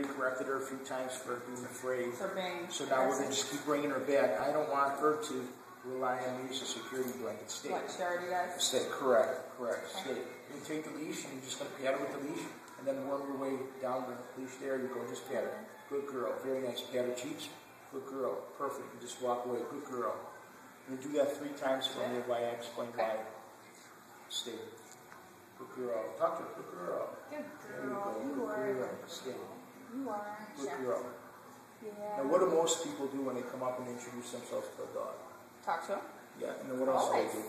already corrected her a few times for being afraid. For being so now we're going to just keep bringing her back. I don't want her to rely on me as a security blanket. Stay. What she already does? Stay. Correct. Stay. You take the leash and you're just going to pat her with the leash, and then worm your way down the leash there. You go, just pat her. Good girl. Very nice. Pat her cheeks. Good girl. Perfect. You just walk away. Good girl. You do that 3 times for me while I explain why. Stay. Good girl. Talk to her. Good girl. Good girl. You are. Good girl. Stay. You are. Good girl. Yeah. Now, what do most people do when they come up and introduce themselves to a dog? Talk to him. Yeah. And then what else do they do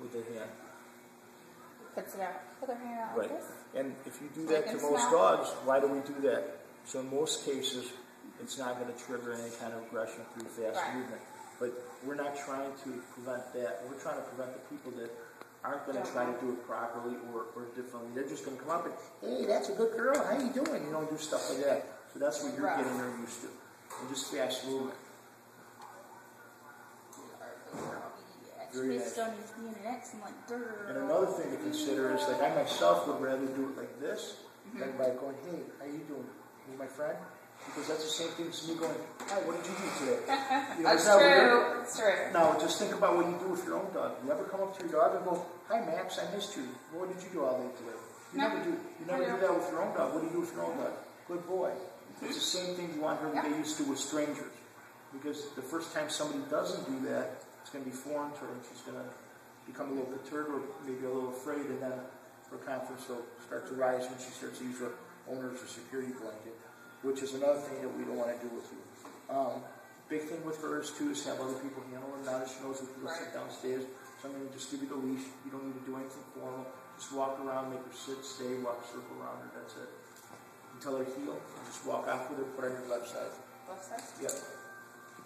with their hand? Puts it out. Put their hand out Right. like this. And if you do So that they to can most smell. dogs, why do we do that? So in most cases, it's not going to trigger any kind of aggression through fast movement. But we're not trying to prevent that. We're trying to prevent the people that aren't going to try to do it properly or differently. They're just going to come up and, hey, that's a good girl. How you doing? You don't do stuff like that. So that's what you're getting her used to. And just fast movement. Very nice. Still needs to be an excellent girl. And another thing to consider is, like, I myself would rather do it like this than by going, hey, how you doing? You my friend? Because that's the same thing as me going, hi, what did you do today? You know, That's true. That's true. Now, just think about what you do with your own dog. You ever come up to your dog and go, hi, Max, I missed you. What did you do all day today? You never do that with your own dog. What do you do with your own dog? Good boy. It's the same thing you want her to get used to with strangers. Because the first time somebody doesn't do that, it's going to be foreign to her, and she's going to become a little perturbed or maybe a little afraid, and then her confidence will start to rise when she starts to use her owner's or security blanket, which is another thing that we don't want to do with you. Big thing with her is, too, is have other people handle her. Now that she knows that people sit downstairs, so I'm going to just give you the leash. You don't need to do anything formal. Just walk around, make her sit, stay, walk a circle around her, that's it. Until her heel, and just walk off with her, put her on your left side. Left side? Yep.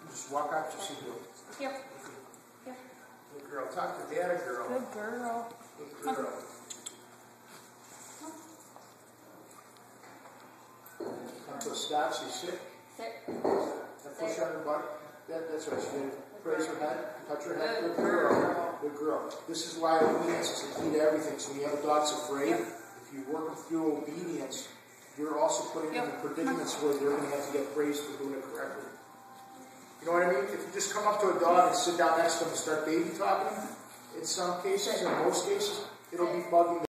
Just walk off, just heel. Yep. Good girl. Talk to dad, girl. Good girl. Good girl. Come to a stop, so you sit. Sit. And push her on her butt. That's right. She did. Raise her head. Touch her head. Good girl. Good girl. This is why obedience is the key to everything. So when you have a dog that's afraid, if you work them through obedience, you're also putting them in predicaments where they're going to have to get praised for doing it correctly. You know what I mean? If you just come up to a dog and sit down next to them and start baby talking, in some cases, in most cases, it'll be bugging